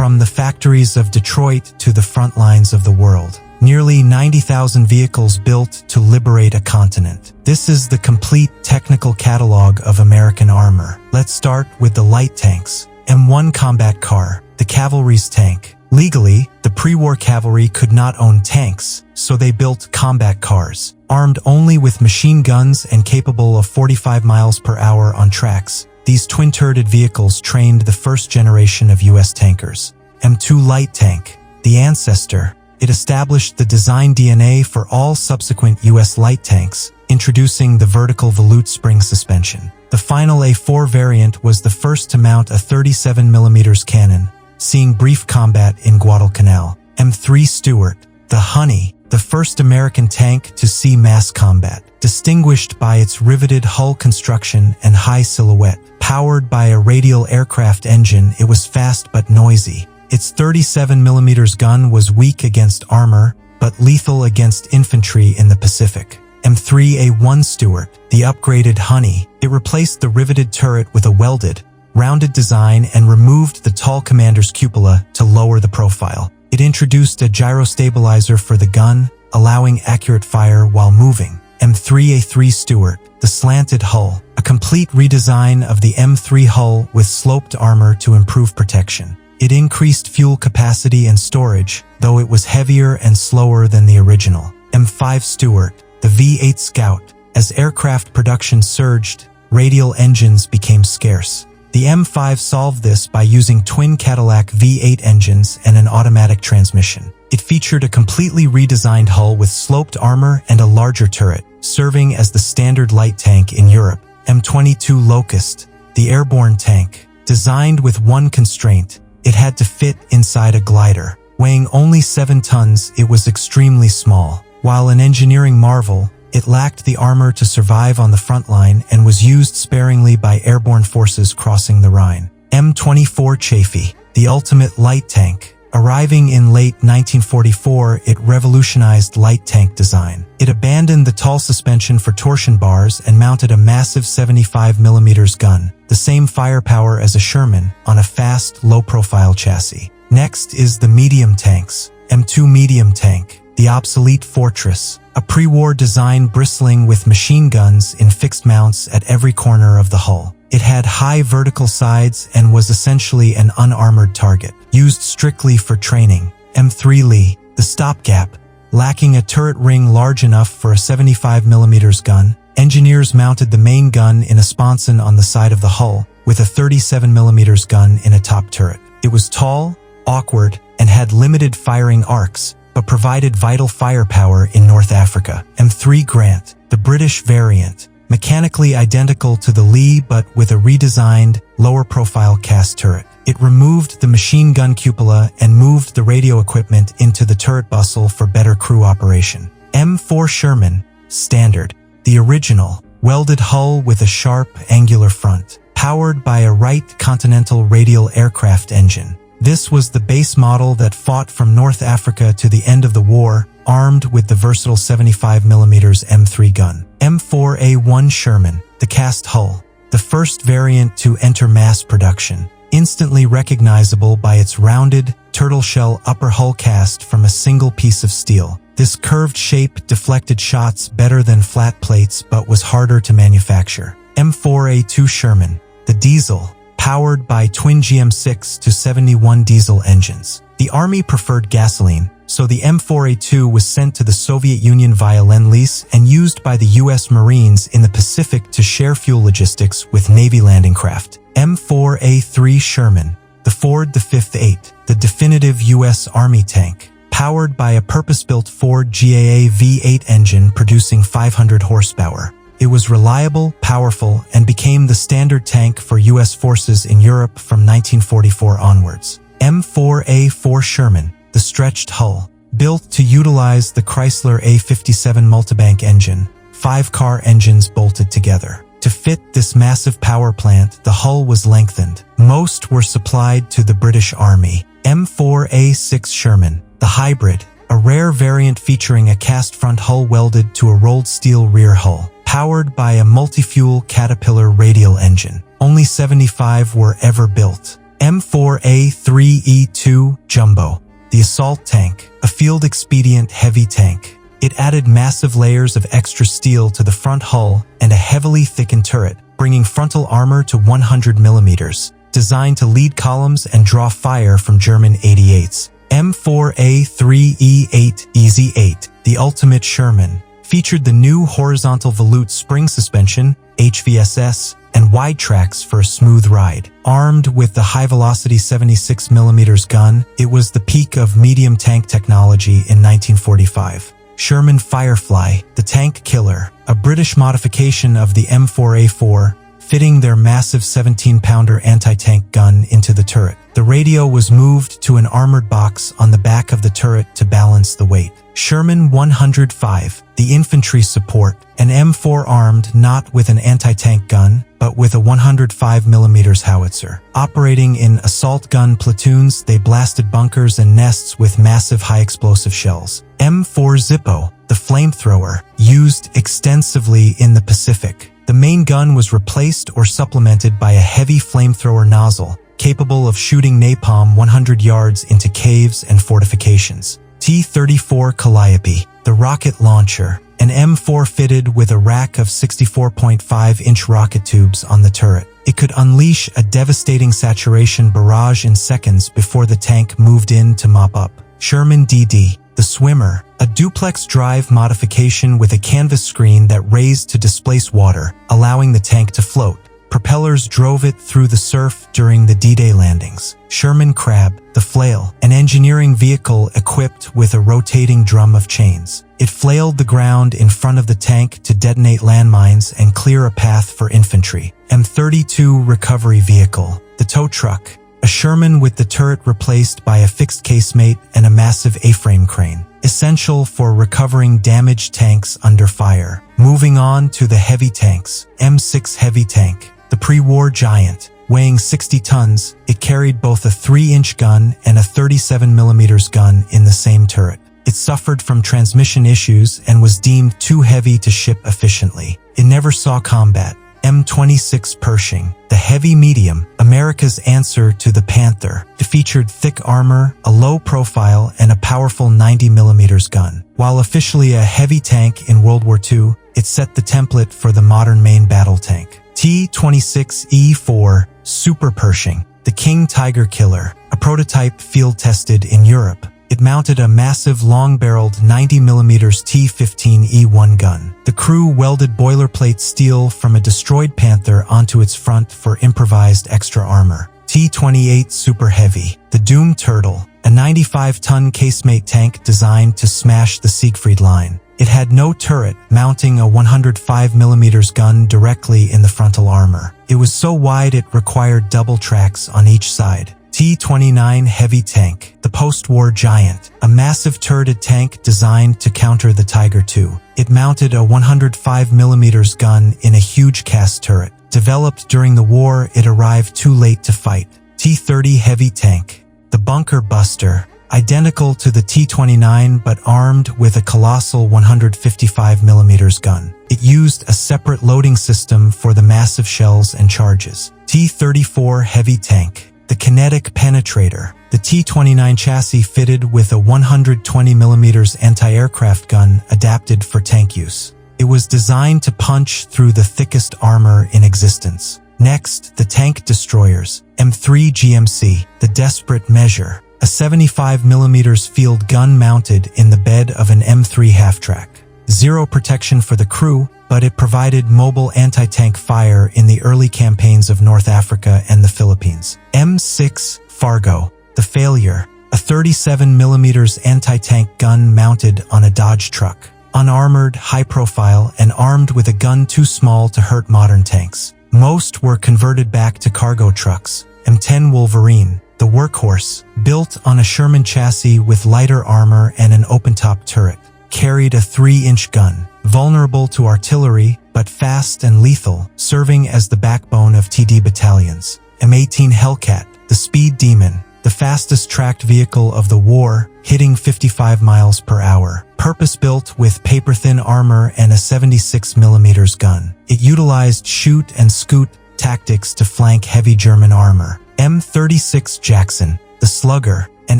from the factories of Detroit to the front lines of the world. Nearly 90,000 vehicles built to liberate a continent. This is the complete technical catalog of American armor. Let's start with the light tanks. M1 combat car, the cavalry's tank. Legally, the pre-war cavalry could not own tanks, so they built combat cars, armed only with machine guns and capable of 45 miles per hour on tracks. These twin-turreted vehicles trained the first generation of U.S. tankers. M2 light tank, the ancestor. It established the design DNA for all subsequent U.S. light tanks, introducing the vertical volute spring suspension. The final A4 variant was the first to mount a 37mm cannon, seeing brief combat in Guadalcanal. M3 Stuart, the Honey, the first American tank to see mass combat. Distinguished by its riveted hull construction and high silhouette. Powered by a radial aircraft engine, it was fast but noisy. Its 37mm gun was weak against armor, but lethal against infantry in the Pacific. M3A1 Stuart, the upgraded Honey. It replaced the riveted turret with a welded, rounded design and removed the tall commander's cupola to lower the profile. It introduced a gyrostabilizer for the gun, allowing accurate fire while moving. M3A3 Stuart, the slanted hull, a complete redesign of the M3 hull with sloped armor to improve protection. It increased fuel capacity and storage, though it was heavier and slower than the original. M5 Stuart, the V8 Scout. As aircraft production surged, radial engines became scarce. The M5 solved this by using twin Cadillac V8 engines and an automatic transmission. It featured a completely redesigned hull with sloped armor and a larger turret, serving as the standard light tank in Europe. M22 Locust, the airborne tank. Designed with one constraint, it had to fit inside a glider. Weighing only 7 tons, it was extremely small. While an engineering marvel, it lacked the armor to survive on the front line and was used sparingly by airborne forces crossing the Rhine. M24 Chaffee, the ultimate light tank. Arriving in late 1944, it revolutionized light tank design. It abandoned the tall suspension for torsion bars and mounted a massive 75mm gun, the same firepower as a Sherman, on a fast, low-profile chassis. Next is the medium tanks. M2 medium tank, the obsolete Fortress, a pre-war design bristling with machine guns in fixed mounts at every corner of the hull. It had high vertical sides and was essentially an unarmored target, used strictly for training. M3 Lee, the stopgap. Lacking a turret ring large enough for a 75mm gun, engineers mounted the main gun in a sponson on the side of the hull, with a 37mm gun in a top turret. It was tall, awkward, and had limited firing arcs, but provided vital firepower in North Africa. M3 Grant, the British variant, mechanically identical to the Lee but with a redesigned, lower-profile cast turret. It removed the machine gun cupola and moved the radio equipment into the turret bustle for better crew operation. M4 Sherman, standard, the original, welded hull with a sharp, angular front, powered by a Wright Continental radial aircraft engine. This was the base model that fought from North Africa to the end of the war, armed with the versatile 75mm M3 gun. M4A1 Sherman, the cast hull, the first variant to enter mass production. Instantly recognizable by its rounded, turtle-shell upper hull cast from a single piece of steel. This curved shape deflected shots better than flat plates but was harder to manufacture. M4A2 Sherman, the diesel, powered by twin GM6 to 71 diesel engines. The Army preferred gasoline, so the M4A2 was sent to the Soviet Union via Lend-Lease and used by the U.S. Marines in the Pacific to share fuel logistics with Navy landing craft. M4A3 Sherman, the Ford V8, the definitive U.S. Army tank, powered by a purpose-built Ford GAA V8 engine producing 500 horsepower. It was reliable, powerful, and became the standard tank for U.S. forces in Europe from 1944 onwards. M4A4 Sherman, the stretched hull, built to utilize the Chrysler A57 multibank engine, 5 car engines bolted together. To fit this massive power plant, the hull was lengthened. Most were supplied to the British Army. M4A6 Sherman, the hybrid, a rare variant featuring a cast front hull welded to a rolled steel rear hull, powered by a multi-fuel Caterpillar radial engine. Only 75 were ever built. M4A3E2 Jumbo, the assault tank, a field-expedient heavy tank. It added massive layers of extra steel to the front hull and a heavily thickened turret, bringing frontal armor to 100 millimeters, designed to lead columns and draw fire from German 88s. M4A3E8 EZ8, the ultimate Sherman, featured the new horizontal volute spring suspension, HVSS, and wide tracks for a smooth ride. Armed with the high-velocity 76mm gun, it was the peak of medium tank technology in 1945. Sherman Firefly, the tank killer, a British modification of the M4A4, fitting their massive 17-pounder anti-tank gun into the turret. The radio was moved to an armored box on the back of the turret to balance the weight. Sherman 105, the infantry support, an M4 armed not with an anti-tank gun, but with a 105mm howitzer. Operating in assault gun platoons, they blasted bunkers and nests with massive high-explosive shells. M4 Zippo, the flamethrower, used extensively in the Pacific. The main gun was replaced or supplemented by a heavy flamethrower nozzle, capable of shooting napalm 100 yards into caves and fortifications. T-34 Calliope, the rocket launcher, an M4 fitted with a rack of 64.5-inch rocket tubes on the turret. It could unleash a devastating saturation barrage in seconds before the tank moved in to mop up. Sherman DD, the swimmer, a duplex drive modification with a canvas screen that raised to displace water, allowing the tank to float. Propellers drove it through the surf during the D-Day landings. Sherman Crab, the flail, an engineering vehicle equipped with a rotating drum of chains. It flailed the ground in front of the tank to detonate landmines and clear a path for infantry. M32 recovery vehicle, the tow truck, a Sherman with the turret replaced by a fixed casemate and a massive A-frame crane, essential for recovering damaged tanks under fire. Moving on to the heavy tanks. M6 heavy tank, the pre-war giant, weighing 60 tons, it carried both a 3-inch gun and a 37mm gun in the same turret. It suffered from transmission issues and was deemed too heavy to ship efficiently. It never saw combat. M26 Pershing, the heavy medium, America's answer to the Panther. It featured thick armor, a low profile, and a powerful 90mm gun. While officially a heavy tank in World War II, it set the template for the modern main battle tank. T-26E4 Super Pershing, the King Tiger Killer, a prototype field-tested in Europe. It mounted a massive long-barreled 90mm T-15E1 gun. The crew welded boilerplate steel from a destroyed Panther onto its front for improvised extra armor. T-28 Super Heavy, the Doom Turtle, a 95-ton casemate tank designed to smash the Siegfried Line. It had no turret, mounting a 105mm gun directly in the frontal armor. It was so wide it required double tracks on each side. T-29 heavy tank, the post-war giant, a massive turreted tank designed to counter the Tiger II. It mounted a 105mm gun in a huge cast turret. Developed during the war, it arrived too late to fight. T-30 heavy tank, the bunker buster, identical to the T-29 but armed with a colossal 155mm gun. It used a separate loading system for the massive shells and charges. T-34 heavy tank, the kinetic penetrator, the T-29 chassis fitted with a 120mm anti-aircraft gun adapted for tank use. It was designed to punch through the thickest armor in existence. Next, the tank destroyers, M3 GMC, the desperate measure, a 75mm field gun mounted in the bed of an M3 half-track. Zero protection for the crew, but it provided mobile anti-tank fire in the early campaigns of North Africa and the Philippines. M6 Fargo, the failure, a 37mm anti-tank gun mounted on a Dodge truck. Unarmored, high-profile, and armed with a gun too small to hurt modern tanks. Most were converted back to cargo trucks. M10 Wolverine, the workhorse, built on a Sherman chassis with lighter armor and an open-top turret, carried a 3-inch gun, vulnerable to artillery, but fast and lethal, serving as the backbone of TD battalions. M18 Hellcat, the speed demon, the fastest tracked vehicle of the war, hitting 55 miles per hour. Purpose-built with paper-thin armor and a 76mm gun. It utilized shoot and scoot tactics to flank heavy German armor. M36 Jackson, the slugger, an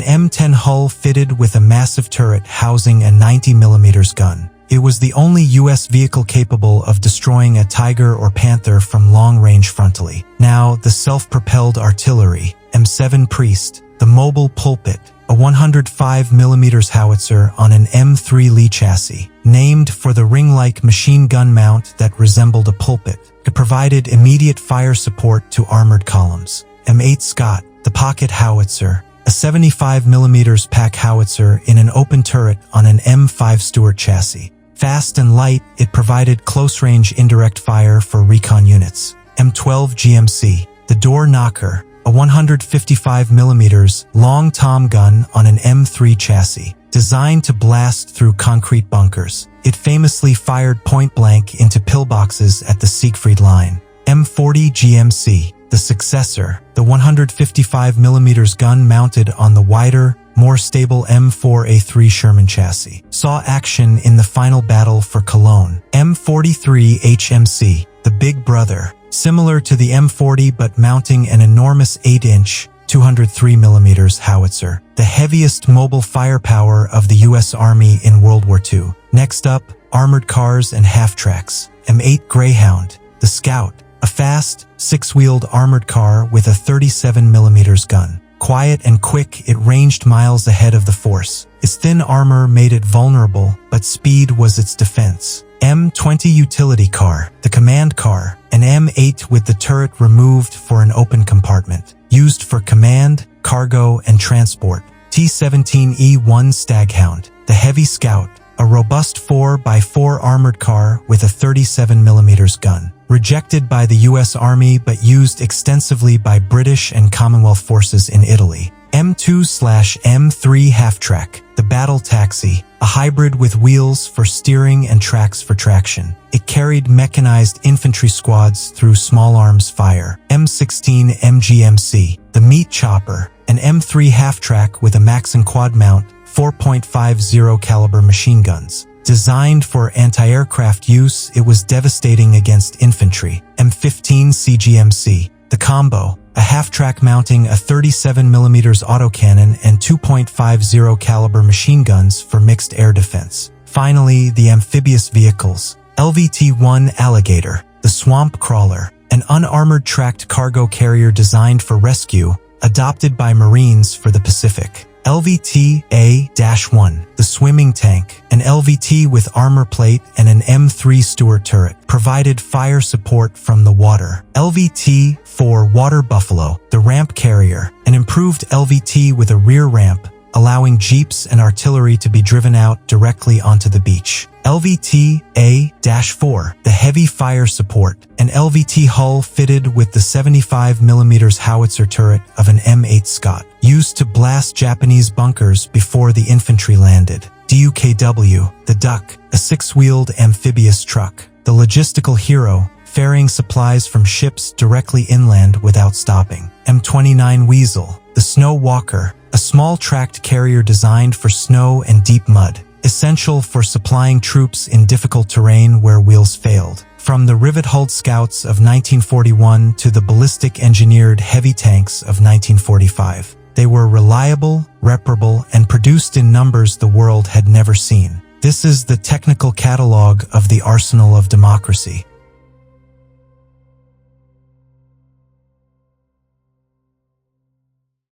M10 hull fitted with a massive turret housing a 90mm gun. It was the only U.S. vehicle capable of destroying a Tiger or Panther from long range frontally. Now, the self-propelled artillery, M7 Priest, the mobile pulpit, a 105mm howitzer on an M3 Lee chassis, named for the ring-like machine gun mount that resembled a pulpit. It provided immediate fire support to armored columns. M8 Scott, the pocket howitzer, a 75mm pack howitzer in an open turret on an M5 Stuart chassis. Fast and light, it provided close-range indirect fire for recon units. M12 GMC, the door knocker, a 155mm long tom gun on an M3 chassis, designed to blast through concrete bunkers. It famously fired point-blank into pillboxes at the Siegfried Line. M40 GMC, the successor, the 155mm gun mounted on the wider, more stable M4A3 Sherman chassis, saw action in the final battle for Cologne. M43 HMC, the Big Brother, similar to the M40 but mounting an enormous 8-inch, 203mm howitzer, the heaviest mobile firepower of the U.S. Army in World War II. Next up, armored cars and half-tracks. M8 Greyhound, the Scout, a fast, six-wheeled armored car with a 37mm gun. Quiet and quick, it ranged miles ahead of the force. Its thin armor made it vulnerable, but speed was its defense. M20 Utility Car, the Command Car, an M8 with the turret removed for an open compartment, used for command, cargo, and transport. T-17E1 Staghound, the Heavy Scout, a robust 4x4 armored car with a 37mm gun. Rejected by the U.S. Army but used extensively by British and Commonwealth forces in Italy. M2/M3 Half-Track, the Battle Taxi, a hybrid with wheels for steering and tracks for traction. It carried mechanized infantry squads through small arms fire. M16 MGMC, the Meat Chopper, an M3 half-track with a Maxim quad mount, 4.50 caliber machine guns. Designed for anti-aircraft use, it was devastating against infantry. M15 CGMC, the Combo, a half-track mounting a 37mm autocannon and 2.50 caliber machine guns for mixed air defense. Finally, the amphibious vehicles. LVT-1 Alligator, the Swamp Crawler, an unarmored tracked cargo carrier designed for rescue, adopted by Marines for the Pacific. LVT-A-1, the Swimming Tank, an LVT with armor plate and an M3 Stuart turret, provided fire support from the water. LVT-4 Water Buffalo, the Ramp Carrier, an improved LVT with a rear ramp, allowing jeeps and artillery to be driven out directly onto the beach. LVT-A-4, the Heavy Fire Support, an LVT hull fitted with the 75mm howitzer turret of an M8 Scott, used to blast Japanese bunkers before the infantry landed. DUKW, the Duck, a six-wheeled amphibious truck, the logistical hero, ferrying supplies from ships directly inland without stopping. M29 Weasel, the Snow Walker, a small tracked carrier designed for snow and deep mud, essential for supplying troops in difficult terrain where wheels failed. From the rivet-hulled Scouts of 1941 to the ballistic-engineered heavy tanks of 1945, they were reliable, reparable, and produced in numbers the world had never seen. This is the technical catalog of the arsenal of democracy.